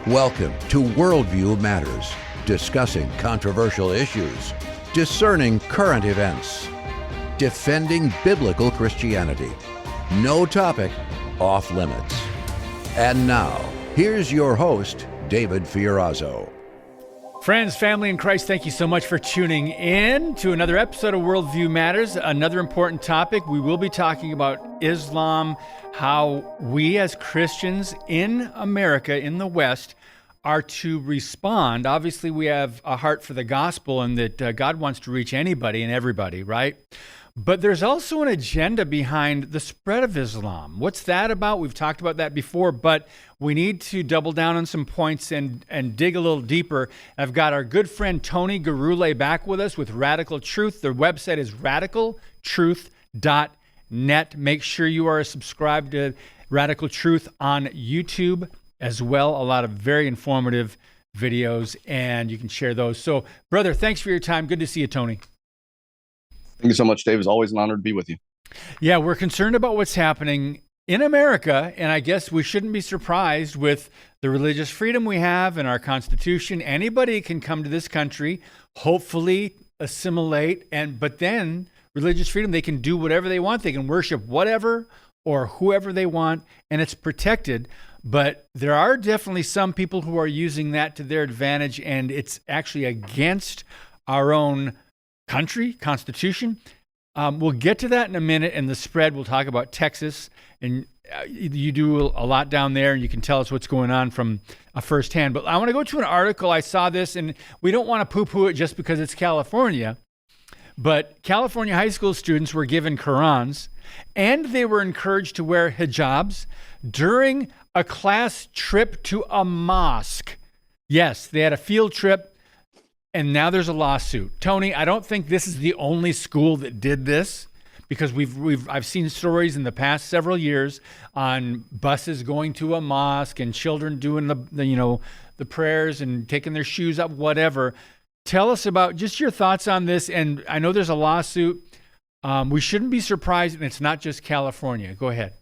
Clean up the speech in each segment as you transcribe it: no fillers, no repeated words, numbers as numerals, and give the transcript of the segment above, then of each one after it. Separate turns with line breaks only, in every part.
Welcome to Worldview Matters, discussing controversial issues, discerning current events, defending biblical Christianity. No topic off limits. And now, here's your host, David Fiorazzo.
Friends, family in Christ, thank you so much for tuning in to another episode of Worldview Matters. Another important topic. We will be talking about Islam, how we as Christians in America, in the West, are to respond. Obviously, we have a heart for the gospel and that God wants to reach anybody and everybody, right? But there's also an agenda behind the spread of Islam. What's that about? We've talked about that before, but we need to double down on some points and dig a little deeper. I've got our good friend Tony Gurule back with us with Radical Truth. Their website is radicaltruth.net. Make sure you are subscribed to Radical Truth on YouTube as well. A lot of very informative videos, and you can share those. So, brother, thanks for your time. Good to see you, Tony.
Thank you so much, Dave. It's always an honor to be with you.
Yeah, we're concerned about what's happening in America, and I guess we shouldn't be surprised with the religious freedom we have in our Constitution. Anybody can come to this country, hopefully assimilate, but then religious freedom, they can do whatever they want. They can worship whatever or whoever they want, and it's protected. But there are definitely some people who are using that to their advantage, and it's actually against our own country, Constitution. We'll get to that in a minute, and the spread. We'll talk about Texas, and you do a lot down there, and you can tell us what's going on from firsthand. But I want to go to an article. I saw this, and we don't want to poo-poo it just because it's California, but California high school students were given Qurans, and they were encouraged to wear hijabs during a class trip to a mosque. Yes, they had a field trip. And now there's a lawsuit. Tony, I don't think this is the only school that did this, because I've seen stories in the past several years on buses going to a mosque and children doing the prayers and taking their shoes up, whatever. Tell us about just your thoughts on this. And I know there's a lawsuit. We shouldn't be surprised, and it's not just California. Go ahead.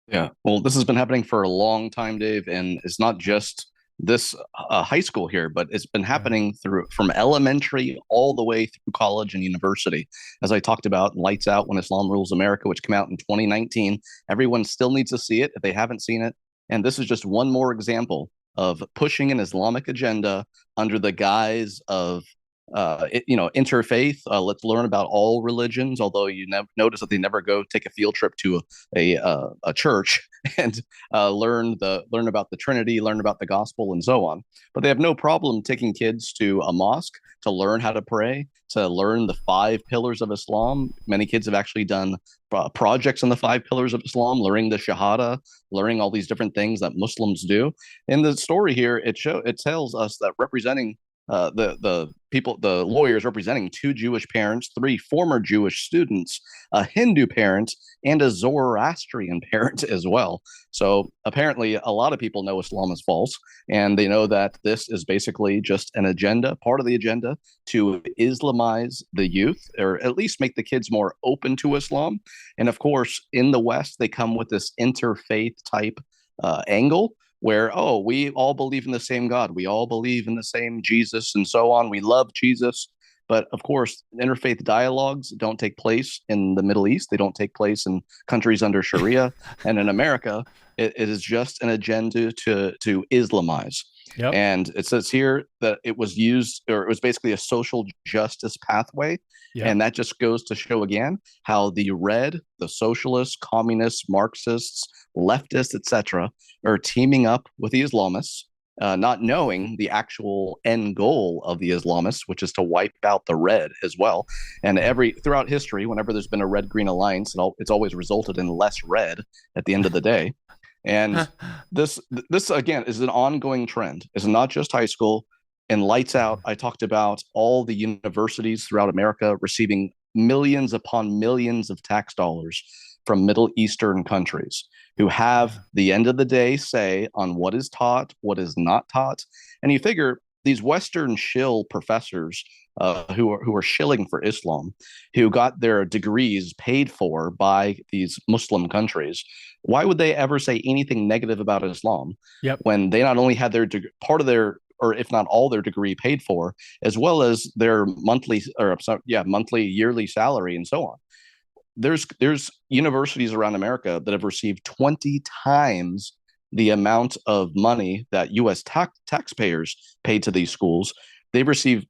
Yeah, well, this has been happening for a long time, Dave, and it's not just this high school here, but it's been happening from elementary all the way through college and university. As I talked about, Lights Out When Islam Rules America, which came out in 2019. Everyone still needs to see it if they haven't seen it. And this is just one more example of pushing an Islamic agenda under the guise of interfaith. Let's learn about all religions, although you notice that they never go take a field trip to a church and learn about the Trinity, learn about the gospel, and so on. But they have no problem taking kids to a mosque to learn how to pray, to learn the 5 pillars of Islam. Many kids have actually done projects on the 5 pillars of Islam, learning the Shahada, learning all these different things that Muslims do. In the story here, it tells us that representing the lawyers representing 2 Jewish parents, 3 former Jewish students, a Hindu parent, and a Zoroastrian parent as well. So apparently a lot of people know Islam is false, and they know that this is basically just an agenda, part of the agenda to Islamize the youth, or at least make the kids more open to Islam. And of course, in the West, they come with this interfaith type angle, where, we all believe in the same God. We all believe in the same Jesus and so on. We love Jesus. But of course, interfaith dialogues don't take place in the Middle East. They don't take place in countries under Sharia. And in America, it is just an agenda to Islamize. Yep. And it says here that it was basically a social justice pathway. Yep. And that just goes to show again how the socialists, communists, Marxists, leftists, etc., are teaming up with the Islamists, not knowing the actual end goal of the Islamists, which is to wipe out the red as well. And throughout history, whenever there's been a red-green alliance, it's always resulted in less red at the end of the day. And this again is an ongoing trend. It's not just high school. In Lights Out, I talked about all the universities throughout America receiving millions upon millions of tax dollars from Middle Eastern countries who have the end of the day say on what is taught, what is not taught. And you figure these Western shill professors who are shilling for Islam, who got their degrees paid for by these Muslim countries, why would they ever say anything negative about Islam
Yep.
when they not only had their part of their, or if not all their degree paid for, as well as their monthly, or monthly, yearly salary and so on? There's universities around America that have received 20 times the amount of money that U.S. taxpayers pay to these schools. They've received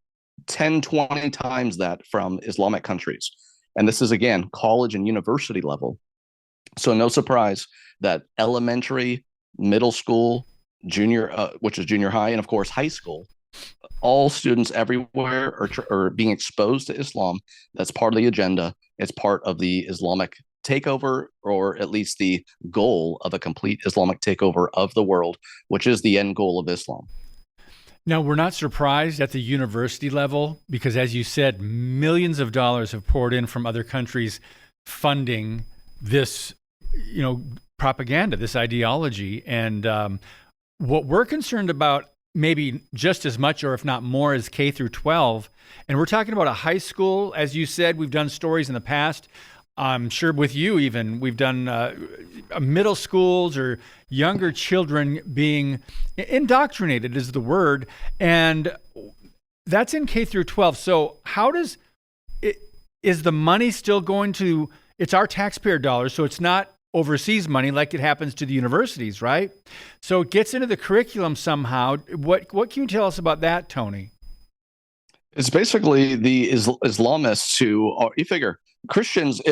10, 20 times that from Islamic countries. And this is, again, college and university level. So no surprise that elementary, middle school, junior, which is junior high, and of course high school, all students everywhere are being exposed to Islam. That's part of the agenda. It's part of the Islamic takeover, or at least the goal of a complete Islamic takeover of the world, which is the end goal of Islam.
Now, we're not surprised at the university level because, as you said, millions of dollars have poured in from other countries funding this, propaganda, this ideology. And what we're concerned about, maybe just as much, or if not more, is K through 12. And we're talking about a high school. As you said, we've done stories in the past. I'm sure with you even, we've done middle schools or younger children being indoctrinated is the word. And that's in K through 12. So how does is the money still going to, it's our taxpayer dollars, so it's not overseas money like it happens to the universities, right? So it gets into the curriculum somehow. What can you tell us about that, Tony?
It's basically the Islamists who are, you figure, Christians,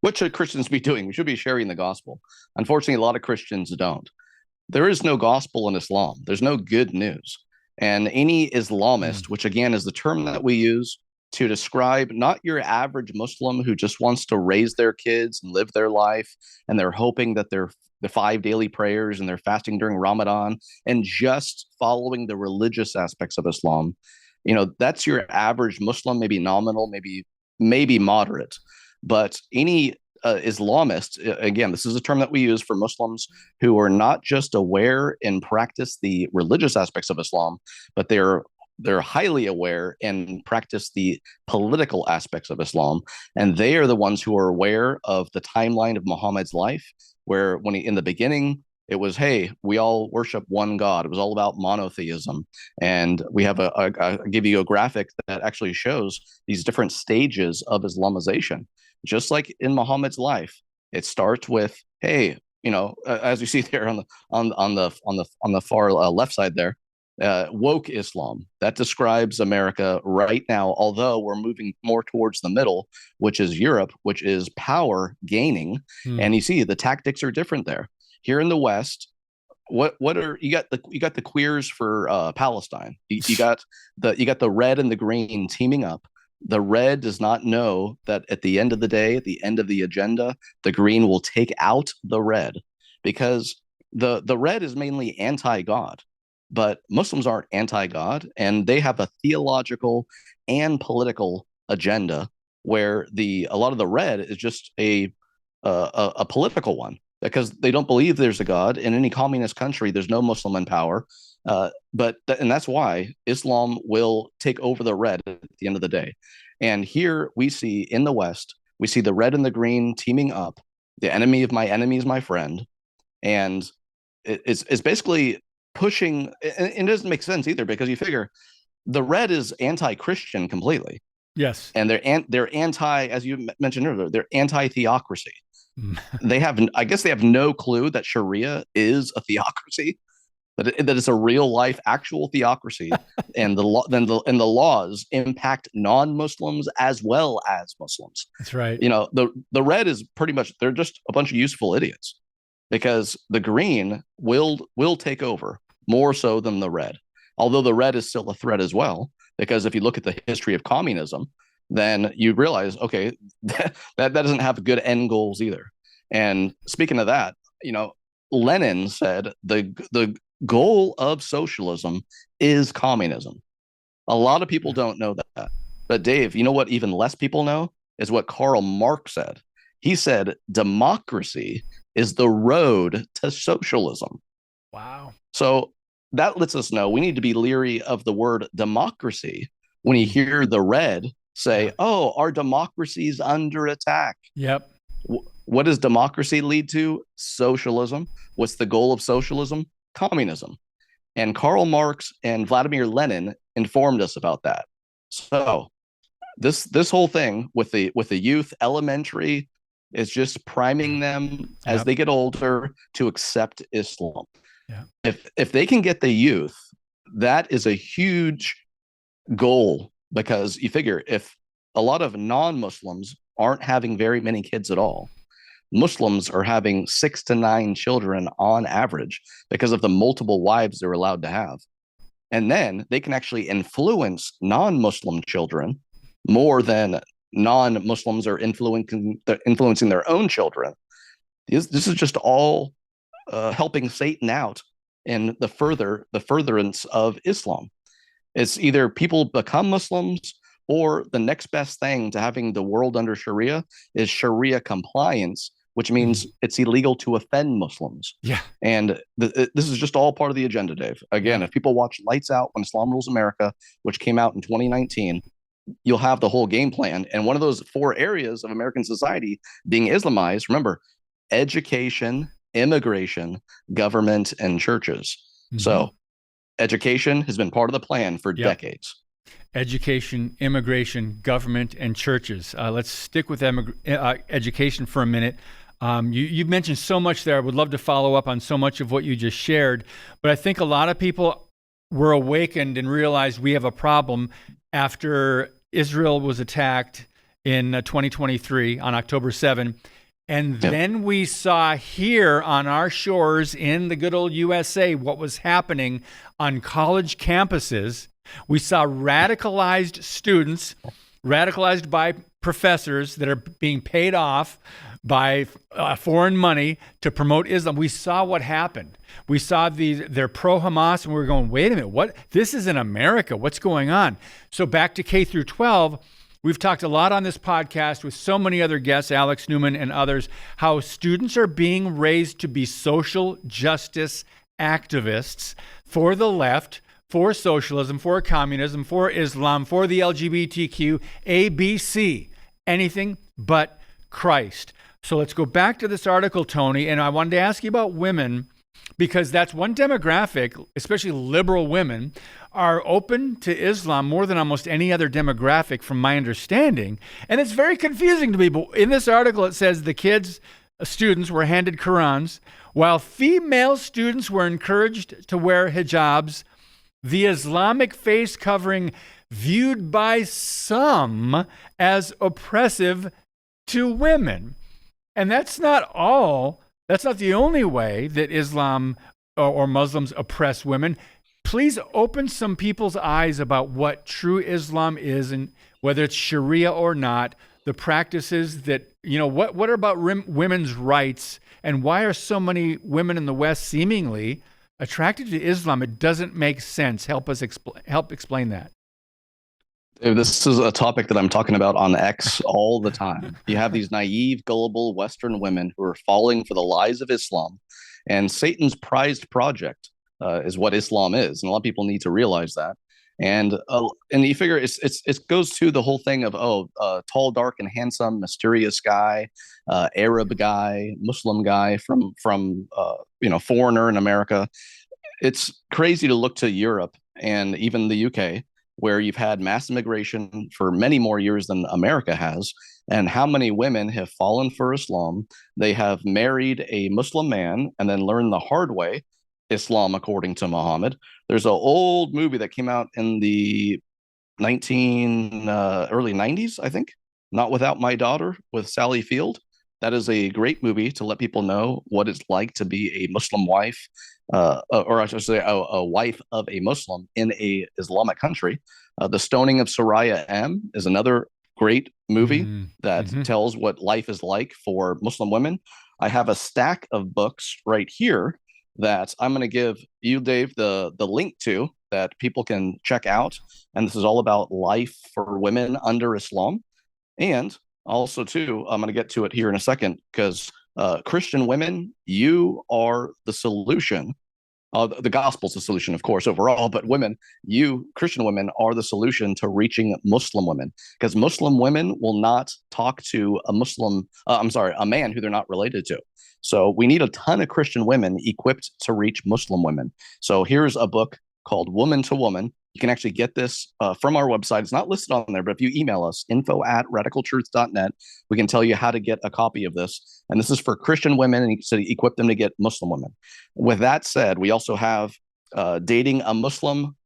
what should Christians be doing? We should be sharing the gospel. Unfortunately, a lot of Christians don't. There is no gospel in Islam. There's no good news. And any Islamist, which again is the term that we use to describe not your average Muslim who just wants to raise their kids and live their life, and they're hoping that they're the 5 daily prayers and they're fasting during Ramadan and just following the religious aspects of Islam. That's your average Muslim, maybe nominal, maybe moderate. But any Islamist, again, this is a term that we use for Muslims who are not just aware and practice the religious aspects of Islam, but they're highly aware and practice the political aspects of Islam. And they are the ones who are aware of the timeline of Muhammad's life, where when in the beginning, it was, hey, we all worship one God. It was all about monotheism. And we have I'll give you a graphic that actually shows these different stages of Islamization. Just like in Muhammad's life, it starts with, hey, as you see there on the far left side there, woke Islam. That describes America right now, although we're moving more towards the middle, which is Europe, which is power gaining. And you see the tactics are different there. Here in the West, what are you got the queers for Palestine. You got the red and the green teaming up. The red does not know that at the end of the day, at the end of the agenda, the green will take out the red, because the red is mainly anti-God. But Muslims aren't anti-God, and they have a theological and political agenda where a lot of the red is just a political one, because they don't believe there's a God. In any communist country, there's no Muslim in power. And that's why Islam will take over the red at the end of the day. And here we see in the West, we see the red and the green teaming up. The enemy of my enemy is my friend. And it's basically pushing, and it doesn't make sense either, because you figure the red is anti-Christian completely.
Yes.
And they're anti, as you mentioned earlier, they're anti-theocracy. I guess they have no clue that Sharia is a theocracy, that it's a real life, actual theocracy, and the laws impact non-Muslims as well as Muslims.
That's right.
The red is pretty much, they're just a bunch of useful idiots, because the green will take over more so than the red. Although the red is still a threat as well, because if you look at the history of communism, then you realize, okay, that doesn't have good end goals either. And speaking of that, Lenin said the goal of socialism is communism. A lot of people don't know that. But Dave, you know what even less people know is what Karl Marx said. He said democracy is the road to socialism.
Wow.
So that lets us know we need to be leery of the word democracy when you hear the red say,
Yeah.
oh, our democracy is under attack.
Yep.
What does democracy lead to? Socialism. What's the goal of socialism? Communism. And Karl Marx and Vladimir Lenin informed us about that. So this whole thing with the youth, elementary, is just priming them as
Yep.
they get older to accept Islam.
Yeah.
If they can get the youth, that is a huge goal, because you figure if a lot of non-Muslims aren't having very many kids at all, Muslims are having 6 to 9 children on average because of the multiple wives they're allowed to have. And then they can actually influence non-Muslim children more than non-Muslims are influencing their own children. This is just all helping Satan out in the furtherance of Islam. It's either people become Muslims, or the next best thing to having the world under Sharia is Sharia compliance, which means it's illegal to offend Muslims.
Yeah.
And this is just all part of the agenda, Dave. Again, if people watch Lights Out When Islam Rules America, which came out in 2019, you'll have the whole game plan. And one of those 4 areas of American society being Islamized, remember, education, immigration, government, and churches. So education has been part of the plan for decades.
Education, immigration, government, and churches. Let's stick with education for a minute. You mentioned so much there. I would love to follow up on so much of what you just shared. But I think a lot of people were awakened and realized we have a problem after Israel was attacked in 2023 on October 7. And then we saw here on our shores in the good old USA what was happening on college campuses. We saw radicalized students, radicalized by professors that are being paid off by foreign money to promote Islam. We saw what happened. We saw they're pro-Hamas, and we were going, wait a minute, what? This is in America. What's going on? So back to K through 12, we've talked a lot on this podcast with so many other guests, Alex Newman and others, how students are being raised to be social justice activists for the left, for socialism, for communism, for Islam, for the LGBTQ, ABC, anything but Christ. So let's go back to this article, Tony, and I wanted to ask you about women, because that's one demographic, especially liberal women, are open to Islam more than almost any other demographic from my understanding. And it's very confusing to me, but in this article it says the students were handed Qurans, while female students were encouraged to wear hijabs. The Islamic face covering viewed by some as oppressive to women. And that's not the only way that Islam or Muslims oppress women. Please open some people's eyes about what true Islam is, and whether it's Sharia or not, the practices that, what are about women's rights, and why are so many women in the West seemingly attracted to Islam? It doesn't make sense. Help explain that.
This is a topic that I'm talking about on X all the time. You have these naive, gullible Western women who are falling for the lies of Islam, and Satan's prized project is what Islam is, and a lot of people need to realize that. And you figure it goes to the whole thing of tall, dark, and handsome, mysterious guy, Arab guy, Muslim guy from foreigner in America. It's crazy to look to Europe and even the UK, where you've had mass immigration for many more years than America has, and how many women have fallen for Islam. They have married a Muslim man and then learned the hard way Islam according to Muhammad. There's an old movie that came out in the early 90s, I think, Not Without My Daughter, with Sally Field. That is a great movie to let people know what it's like to be a Muslim wife, or I should say a wife of a Muslim in a Islamic country. The Stoning of Soraya M. is another great movie that tells what life is like for Muslim women. I have a stack of books right here that I'm going to give you, Dave, the link to, that people can check out. And this is all about life for women under Islam. And also, too, I'm going to get to it here in a second, because Christian women, you are the solution The gospel's the solution, of course, overall, but women, Christian women, are the solution to reaching Muslim women, because Muslim women will not talk to a man who they're not related to. So we need a ton of Christian women equipped to reach Muslim women. So here's a book called Woman to Woman. You can actually get this from our website. It's not listed on there, but if you email us, info@radicaltruth.net, we can tell you how to get a copy of this. And this is for Christian women and to equip them to get Muslim women. With that said, we also have Dating a Muslim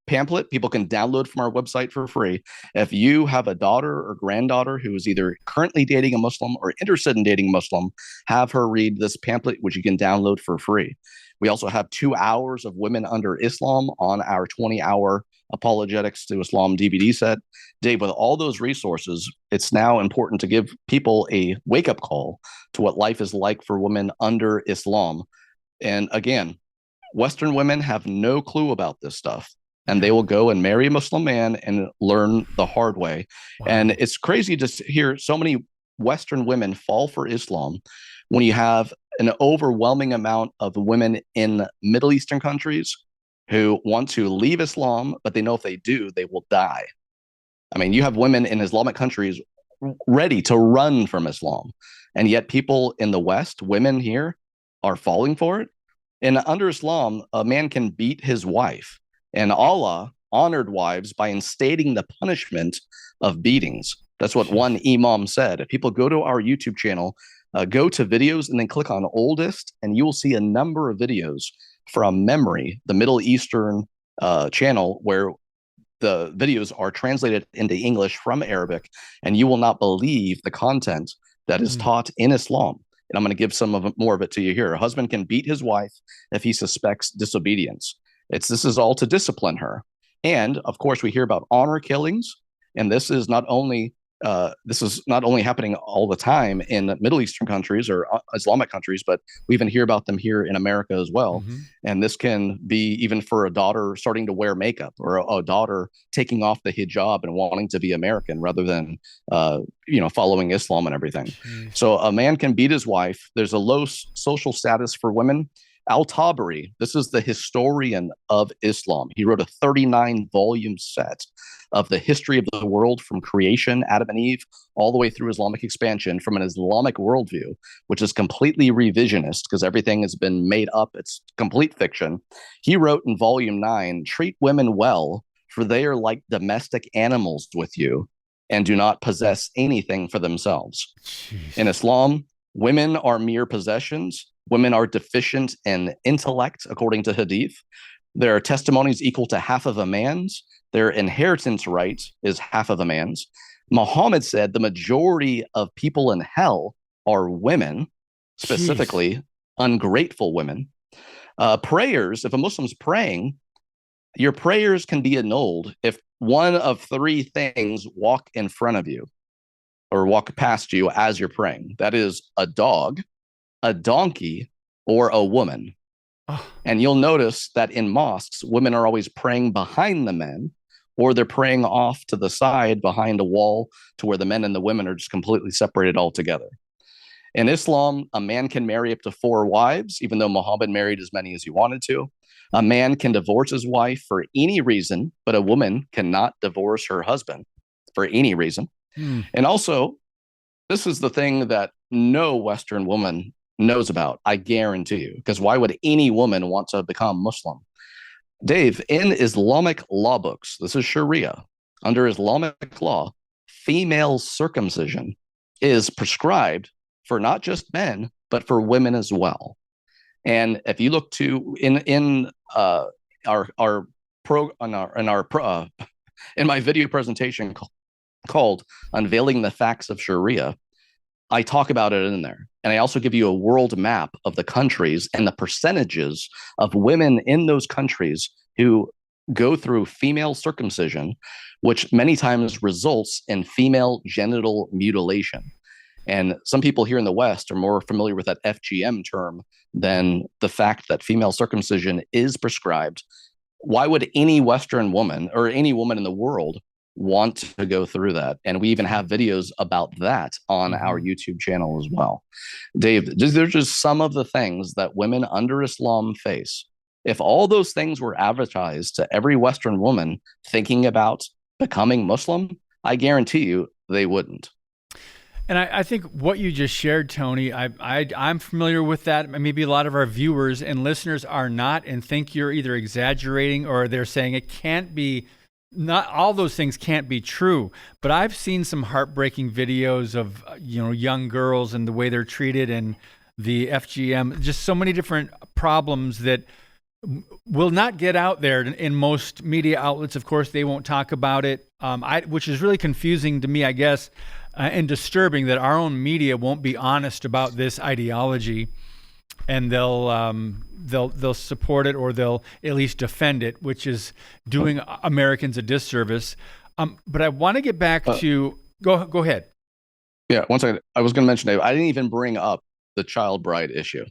pamphlet people can download from our website for free. If you have a daughter or granddaughter who is either currently dating a Muslim or interested in dating a Muslim, have her read this pamphlet, which you can download for free. We also have 2 hours of Women Under Islam on our 20-hour Apologetics to Islam DVD set. Dave, with all those resources, it's now important to give people a wake-up call to what life is like for women under Islam. And again, Western women have no clue about this stuff, and they will go and marry a Muslim man and learn the hard way. Wow. And it's crazy to hear so many Western women fall for Islam when you have an overwhelming amount of women in Middle Eastern countries who want to leave Islam, but they know if they do, they will die. I mean, you have women in Islamic countries ready to run from Islam, and yet people in the West, women here, are falling for it. And under Islam, a man can beat his wife, and Allah honored wives by instating the punishment of beatings. That's what one imam said. If people go to our YouTube channel, go to videos and then click on oldest, and you will see a number of videos from Memory, the Middle Eastern channel, where the videos are translated into English from Arabic, and you will not believe the content that is taught in Islam. And I'm going to give more of it to you here. A husband can beat his wife if he suspects disobedience. This is all to discipline her. And of course, we hear about honor killings, and this is not only happening all the time in Middle Eastern countries or Islamic countries, but we even hear about them here in America as well. Mm-hmm. And this can be even for a daughter starting to wear makeup, or a daughter taking off the hijab and wanting to be American rather than, following Islam and everything. Jeez. So a man can beat his wife. There's a low social status for women. Al-Tabari, this is the historian of Islam. He wrote a 39-volume set of the history of the world from creation, Adam and Eve, all the way through Islamic expansion from an Islamic worldview, which is completely revisionist because everything has been made up. It's complete fiction. He wrote in volume 9, treat women well, for they are like domestic animals with you and do not possess anything for themselves. Jeez. In Islam, women are mere possessions. Women are deficient in intellect, according to Hadith. Their testimonies equal to half of a man's. Their inheritance right is half of a man's. Muhammad said the majority of people in hell are women, specifically ungrateful women. Prayers, if a Muslim's praying, your prayers can be annulled if one of 3 things walk in front of you or walk past you as you're praying. That is a dog, a donkey, or a woman. Oh. And you'll notice that in mosques, women are always praying behind the men, or they're praying off to the side behind a wall to where the men and the women are just completely separated altogether. In Islam, a man can marry up to 4 wives, even though Muhammad married as many as he wanted to. A man can divorce his wife for any reason, but a woman cannot divorce her husband for any reason. And also, this is the thing that no Western woman knows about, I guarantee you, because why would any woman want to become Muslim? Dave, in Islamic law books, this is Sharia, under Islamic law, female circumcision is prescribed for not just men, but for women as well. And if you look to in my video presentation called Unveiling the Facts of Sharia, I talk about it in there. And I also give you a world map of the countries and the percentages of women in those countries who go through female circumcision, which many times results in female genital mutilation. And some people here in the West are more familiar with that FGM term than the fact that female circumcision is prescribed. Why would any Western woman or any woman in the world want to go through that? And we even have videos about that on our YouTube channel as well. Dave, there's just some of the things that women under Islam face. If all those things were advertised to every Western woman thinking about becoming Muslim, I guarantee you they wouldn't.
And I think what you just shared, Tony, I'm familiar with that. Maybe a lot of our viewers and listeners are not, and think you're either exaggerating or they're saying it can't be. Not all those things can't be true. But I've seen some heartbreaking videos of young girls and the way they're treated, and the FGM. Just so many different problems that will not get out there in most media outlets. Of course, they won't talk about it, which is really confusing to me, I guess. And disturbing that our own media won't be honest about this ideology, and they'll support it, or they'll at least defend it, which is doing Americans a disservice. But I want to get back to go ahead.
Yeah, one second. I was going to mention, Dave, I didn't even bring up the child bride issue,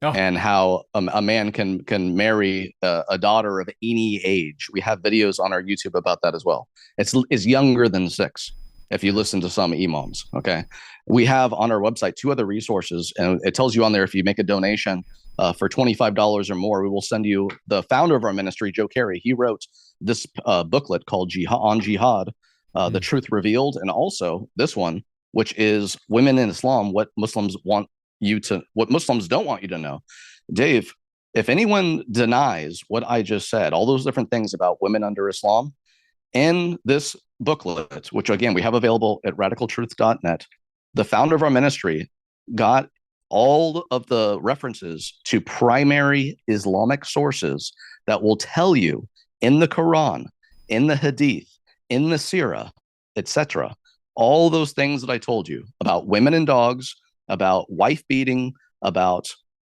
and how a man can marry a daughter of any age. We have videos on our YouTube about that as well. It's younger than 6. If you listen to some imams, okay? We have on our website 2 other resources, and it tells you on there, if you make a donation for $25 or more, we will send you the founder of our ministry, Joe Carey. He wrote this booklet called Jihad, The Truth Revealed, and also this one, which is Women in Islam, what Muslims don't want you to know. Dave, if anyone denies what I just said, all those different things about women under Islam, in this booklet, which again we have available at radicaltruth.net, the founder of our ministry got all of the references to primary Islamic sources that will tell you in the Quran, in the Hadith, in the Sirah, etc., all those things that I told you about women and dogs, about wife beating, about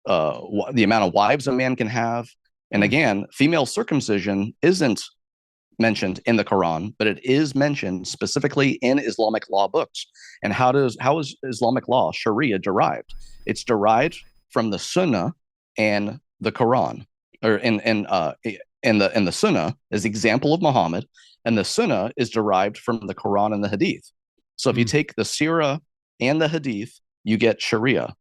the amount of wives a man can have. And again, female circumcision isn't mentioned in the Quran, but it is mentioned specifically in Islamic law books. And how is Islamic law, Sharia, derived? It's derived from the Sunnah and the Quran, or in the Sunnah is the example of Muhammad, and the Sunnah is derived from the Quran and the Hadith. So if you take the Sirah and the Hadith, you get Sharia.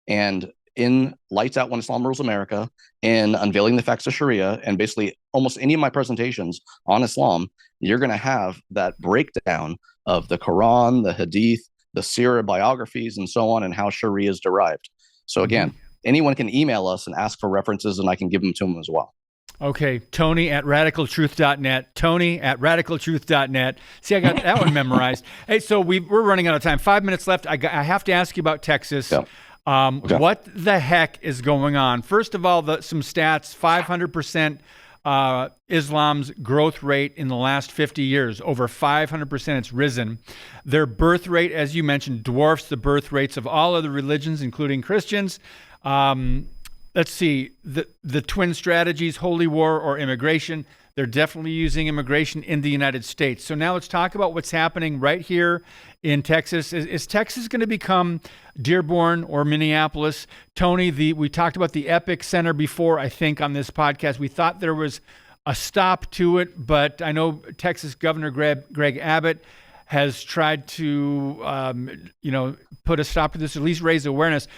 And in Lights Out When Islam Rules America, in Unveiling the Facts of Sharia, and basically almost any of my presentations on Islam, you're going to have that breakdown of the Quran, the Hadith, the Sirah biographies, and so on, and how Sharia is derived. So again, anyone can email us and ask for references, and I can give them to them as well.
Okay, Tony at radicaltruth.net. Tony at radicaltruth.net. See, I got that one memorized. Hey, so we're running out of time. 5 minutes left. I have to ask you about Texas.
Yeah. Okay.
What the heck is going on? First of all, some stats: 500% Islam's growth rate in the last 50 years. Over 500%, it's risen. Their birth rate, as you mentioned, dwarfs the birth rates of all other religions, including Christians. Let's see, the twin strategies, holy war or immigration. They're definitely using immigration in the United States. So now let's talk about what's happening right here in Texas. Is Texas going to become Dearborn or Minneapolis? Tony, we talked about the Epic Center before, I think, on this podcast. We thought there was a stop to it, but I know Texas Governor Greg Abbott has tried to, put a stop to this, at least raise awareness.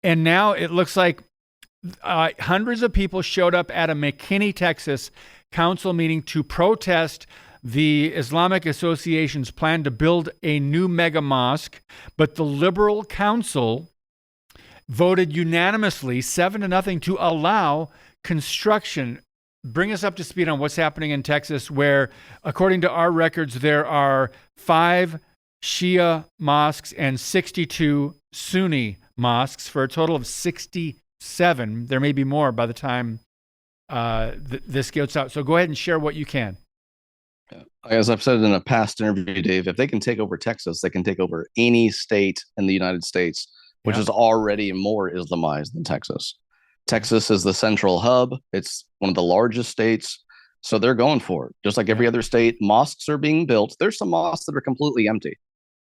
And now it looks like hundreds of people showed up at a McKinney, Texas council meeting to protest the Islamic Association's plan to build a new mega mosque, but the Liberal Council voted unanimously 7-0 to allow construction. Bring us up to speed on what's happening in Texas, where, according to our records, there are 5 Shia mosques and 62 Sunni mosques for a total of 67. There may be more by the time this gets out. So go ahead and share what you can.
As I've said in a past interview, Dave, if they can take over Texas, they can take over any state in the United States, which is already more Islamized than Texas. Texas is the central hub. It's one of the largest states. So they're going for it. Just like every other state, mosques are being built. There's some mosques that are completely empty.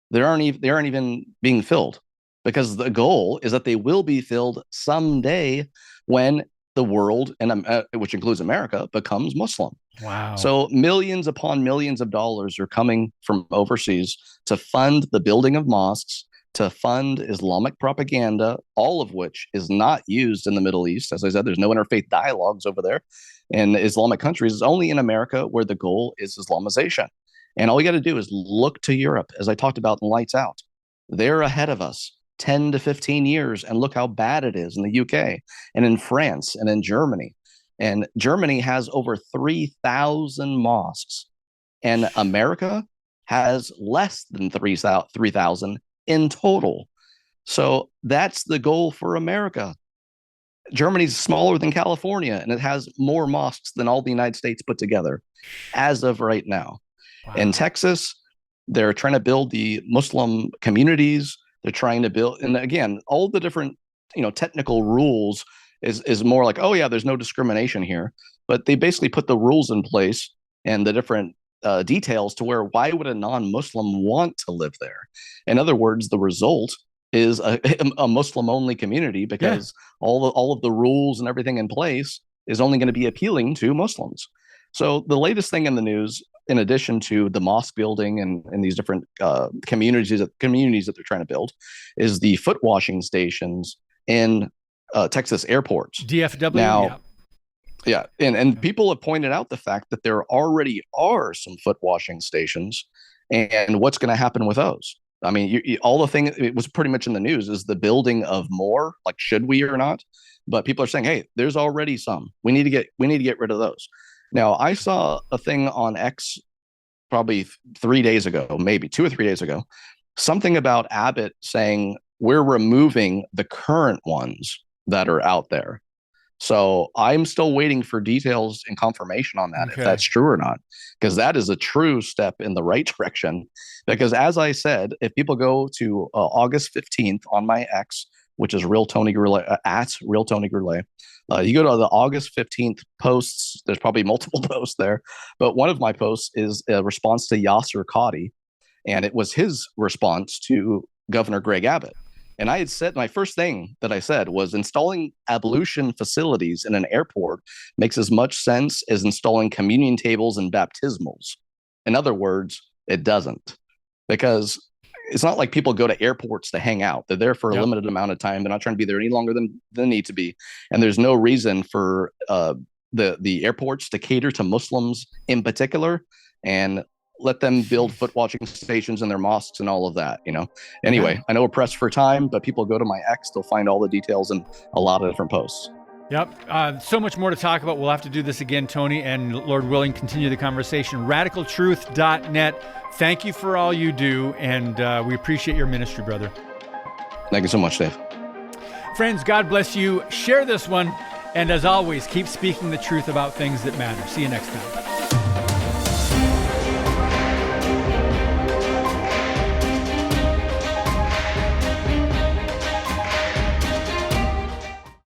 They aren't even being filled, because the goal is that they will be filled someday when the world, and which includes America, becomes Muslim.
Wow.
So millions upon millions of dollars are coming from overseas to fund the building of mosques, to fund Islamic propaganda, all of which is not used in the Middle East. As I said, there's no interfaith dialogues over there in Islamic countries. It's only in America where the goal is Islamization. And all we got to do is look to Europe, as I talked about in Lights Out. They're ahead of us 10 to 15 years, and look how bad it is in the UK and in France and in Germany. And Germany has over 3,000 mosques, and America has less than 3,000 in total. So that's the goal for America. Germany's smaller than California, and it has more mosques than all the United States put together as of right now. Wow. In Texas, they're trying to build the Muslim communities. They're trying to build, and again, all the different, technical rules is more like, oh yeah, there's no discrimination here. But they basically put the rules in place and the different details to where, why would a non-Muslim want to live there? In other words, the result is a Muslim-only community, because all of the rules and everything in place is only going to be appealing to Muslims. So the latest thing in the news, in addition to the mosque building and these different communities that they're trying to build, is the foot washing stations in Texas airports.
DFW.
Now, yeah, and people have pointed out the fact that there already are some foot washing stations, and what's going to happen with those? I mean, all the thing, it was pretty much in the news, is the building of more, like, should we or not? But people are saying, hey, there's already some. We need to get rid of those. Now, I saw a thing on X probably 3 days ago, maybe 2 or 3 days ago, something about Abbott saying we're removing the current ones that are out there. So I'm still waiting for details and confirmation on that, if that's true or not, because that is a true step in the right direction. Because as I said, if people go to August 15th on my X, which is Real Tony Gurule, at Real Tony Gurule, you go to the August 15th posts. There's probably multiple posts there, but one of my posts is a response to Yasser Qadhi, and it was his response to Governor Greg Abbott. And I had said, my first thing that I said was, installing ablution facilities in an airport makes as much sense as installing communion tables and baptismals. In other words, it doesn't, because it's not like people go to airports to hang out. They're there for a limited amount of time. They're not trying to be there any longer than they need to be. And there's no reason for the airports to cater to Muslims in particular and let them build foot washing stations in their mosques and all of that, Anyway, I know we're pressed for time, but people go to my X, they'll find all the details in a lot of different posts.
Yep. So much more to talk about. We'll have to do this again, Tony, and Lord willing, continue the conversation. RadicalTruth.net. Thank you for all you do, and we appreciate your ministry, brother.
Thank you so much, Dave.
Friends, God bless you. Share this one, and as always, keep speaking the truth about things that matter. See you next time.